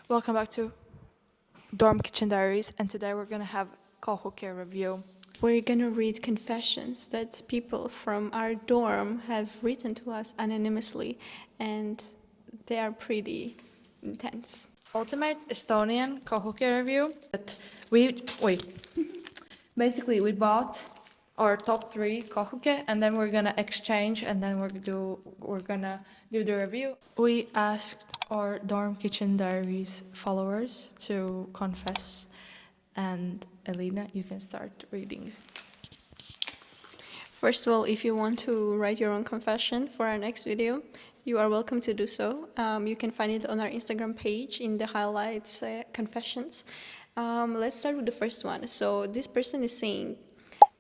Welcome back to Dorm Kitchen Diaries, and today we're gonna have Kohuke review. We're gonna read confessions that people from our dorm have written to us anonymously, and they are pretty intense. Ultimate Estonian Kohuke review. Basically, we bought our top 3 Kohuke, and then we're gonna exchange, and then we're gonna do the review. We asked our Dorm Kitchen Diaries followers to confess, and Elena, you can start reading. First of all, if you want to write your own confession for our next video, you are welcome to do so. You can find it on our Instagram page in the highlights confessions. Let's start with the first one. So this person is saying,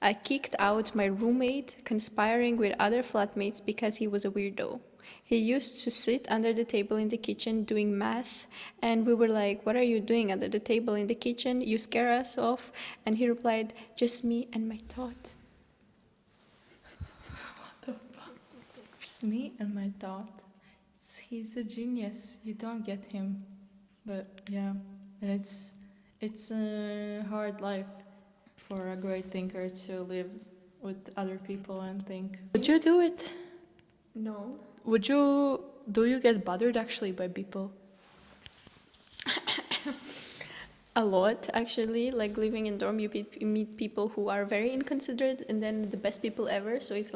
I kicked out my roommate conspiring with other flatmates because he was a weirdo. He used to sit under the table in the kitchen doing math, and we were like, what are you doing under the table in the kitchen? You scare us off. And he replied, just me and my thought. Just me and my thought. He's a genius. You don't get him. But yeah, and it's a hard life for a great thinker to live with other people and think. Would you do it? No. Do you get bothered actually by people? A lot, actually. Like living in dorm, you meet people who are very inconsiderate and then the best people ever. So it's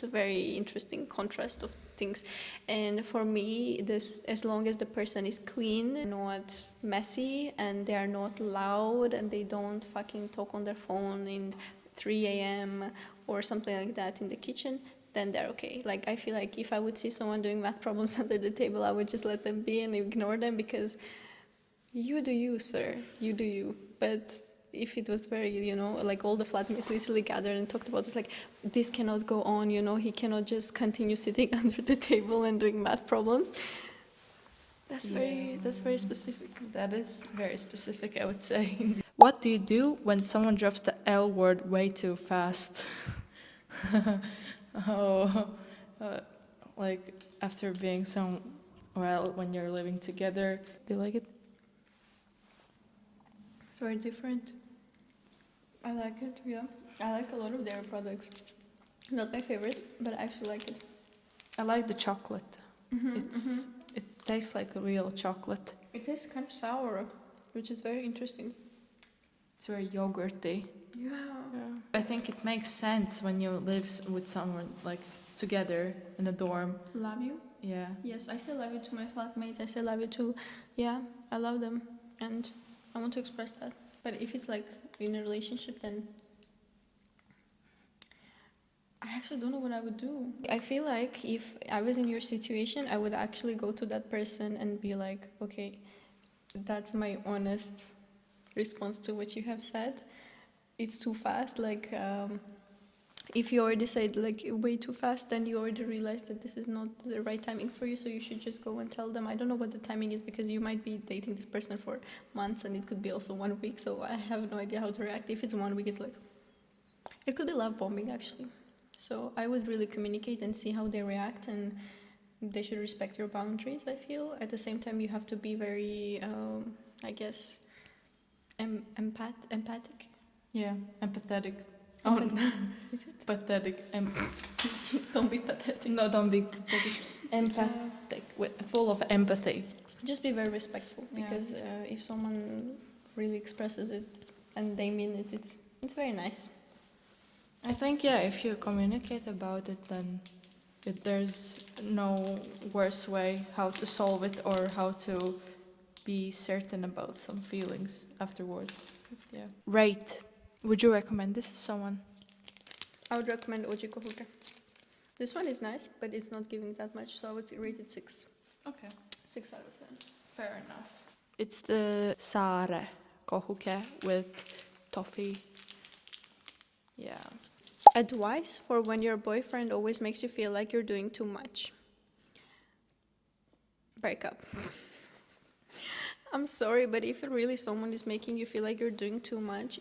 a very interesting contrast of things. And for me, as long as the person is clean, not messy, and they are not loud, and they don't fucking talk on their phone in 3 a.m. or something like that in the kitchen, then they're okay. Like, I feel like if I would see someone doing math problems under the table, I would just let them be and ignore them, because you do you, sir. You do you. But if it was very, like all the flatmates literally gathered and talked about this, like, this cannot go on, he cannot just continue sitting under the table and doing math problems. That's very specific. That is very specific, I would say. What do you do when someone drops the L word way too fast? Like after being when you're living together. Do you like it? It's very different. I like it, yeah. I like a lot of their products. Not my favorite, but I actually like it. I like the chocolate. It tastes like a real chocolate. It tastes kind of sour, which is very interesting. It's very yogurty. Yeah. I think it makes sense when you live with someone like together in a dorm. Love you? Yeah. Yes, I say love you to my flatmates. I say love you to, I love them. And I want to express that. But if it's like in a relationship, then I actually don't know what I would do. I feel like if I was in your situation, I would actually go to that person and be like, okay, that's my honest response to what you have said. It's too fast. Like, if you already said like way too fast, then you already realize that this is not the right timing for you. So you should just go and tell them. I don't know what the timing is, because you might be dating this person for months, and it could be also 1 week. So I have no idea how to react. If it's 1 week, it's like, it could be love bombing actually. So I would really communicate and see how they react, and they should respect your boundaries, I feel. At the same time, you have to be very, I guess, empathic. Yeah, empathetic. Is it? Pathetic. Don't be pathetic. No, don't be pathetic. Empathic, full of empathy. Just be very respectful, because if someone really expresses it and they mean it, it's very nice. I think, if you communicate about it, then there's no worse way how to solve it or how to be certain about some feelings afterwards. Yeah. Rate. Would you recommend this to someone? I would recommend Oji Kohuke. This one is nice, but it's not giving that much, so I would rate it 6. Okay. 6 out of 10. Fair enough. It's the Saare Kohuke with toffee. Yeah. Advice for when your boyfriend always makes you feel like you're doing too much. Break up. I'm sorry, but if really someone is making you feel like you're doing too much,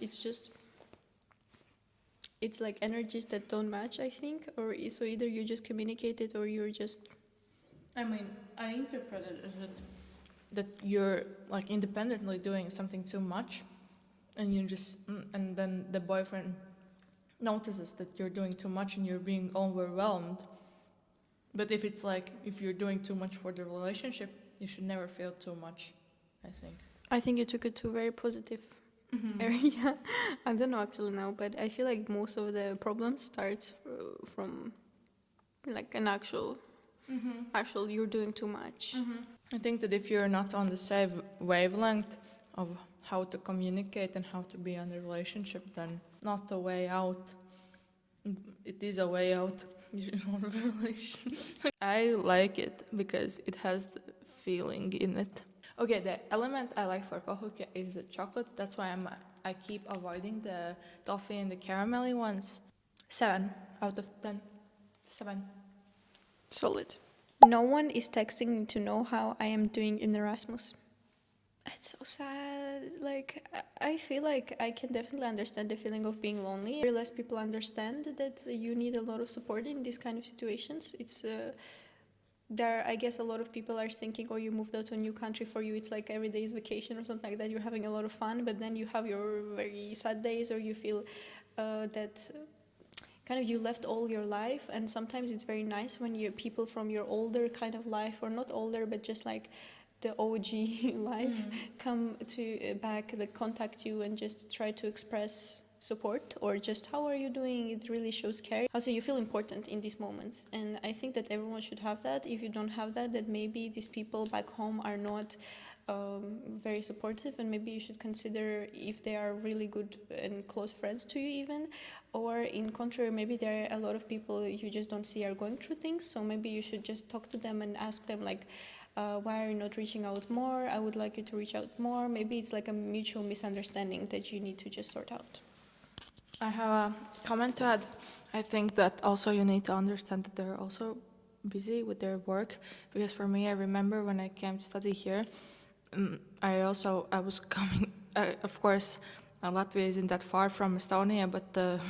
it's like energies that don't match, I think. Or so either you just communicate it, or you're just... I mean, I interpret it as that you're like independently doing something too much, and you just and then the boyfriend notices that you're doing too much and you're being overwhelmed. But if it's like if you're doing too much for the relationship, you should never feel too much, I think. I think you took it to a very positive area. I don't know actually now, but I feel like most of the problem starts from like an actual you're doing too much. I think that if you're not on the same wavelength of how to communicate and how to be in a relationship, then not a way out. It is a way out. You should want a relationship. I like it because it has the feeling in it. Okay, the element I like for Kohuke is the chocolate. That's why I keep avoiding the toffee and the caramelly ones. 7 out of 10. 7. Solid. No one is texting me to know how I am doing in Erasmus. It's so sad. Like, I feel like I can definitely understand the feeling of being lonely. I realize people understand that you need a lot of support in these kind of situations. It's there. I guess a lot of people are thinking, "Oh, you moved out to a new country. For you, it's like every day is vacation or something like that. You're having a lot of fun, but then you have your very sad days, or you feel that." Kind of you left all your life, and sometimes it's very nice when you people from your older kind of life, or not older but just like the OG life, come to back, like contact you and just try to express support, or just how are you doing. It really shows care, also you feel important in these moments, and I think that everyone should have that. If you don't have that, that maybe these people back home are not very supportive, and maybe you should consider if they are really good and close friends to you even, or in contrary, maybe there are a lot of people you just don't see are going through things, so maybe you should just talk to them and ask them like, why are you not reaching out more? I would like you to reach out more. Maybe it's like a mutual misunderstanding that you need to just sort out. I have a comment to add. I think that also you need to understand that they're also busy with their work, because for me, I remember when I came to study here, I was coming, of course, Latvia isn't that far from Estonia, but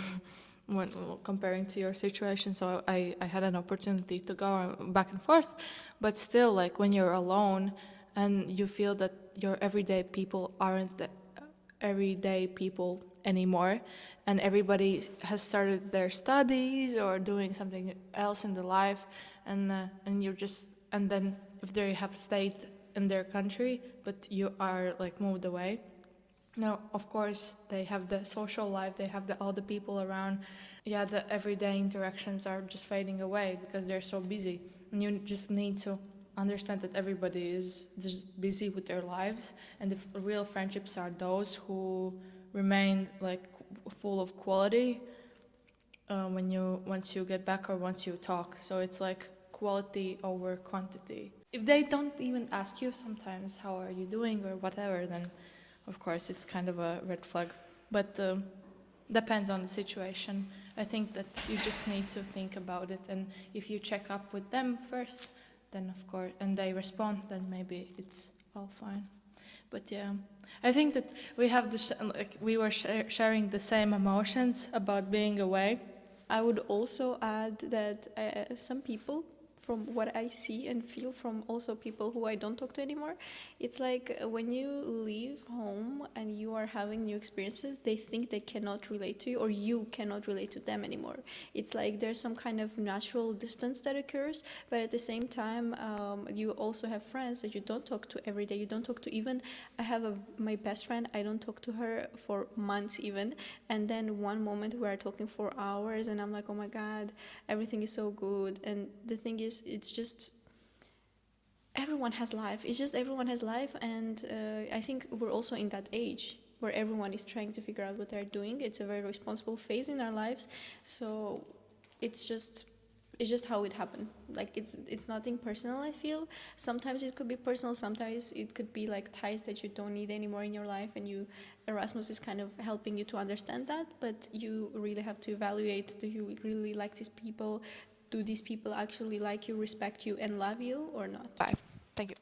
when comparing to your situation, so I had an opportunity to go back and forth, but still, like when you're alone and you feel that your everyday people aren't the everyday people anymore, and everybody has started their studies or doing something else in the life, and you're just, and then if they have stayed in their country, but you are like moved away. Now, of course, they have the social life, they have all the people around. Yeah, the everyday interactions are just fading away because they're so busy. And you just need to understand that everybody is just busy with their lives, and the real friendships are those who remain like full of quality once you get back or once you talk. So it's like quality over quantity. If they don't even ask you sometimes how are you doing or whatever, then of course it's kind of a red flag. But depends on the situation. I think that you just need to think about it, and if you check up with them first, then of course, and they respond, then maybe it's all fine. But yeah, I think that we have this, like we were sharing the same emotions about being away. I would also add that some people, from what I see and feel from also people who I don't talk to anymore, it's like when you leave home and you are having new experiences, they think they cannot relate to you, or you cannot relate to them anymore. It's like there's some kind of natural distance that occurs, but at the same time, you also have friends that you don't talk to every day. You don't talk to even, I have my best friend, I don't talk to her for months even, and then one moment we are talking for hours and I'm like, oh my God, everything is so good. And the thing is, it's just everyone has life. It's just everyone has life, and I think we're also in that age where everyone is trying to figure out what they're doing. It's a very responsible phase in our lives, so it's just how it happened. Like it's nothing personal, I feel. Sometimes it could be personal, sometimes it could be like ties that you don't need anymore in your life, and Erasmus is kind of helping you to understand that, but you really have to evaluate, do you really like these people? Do these people actually like you, respect you, and love you, or not? Bye. Thank you.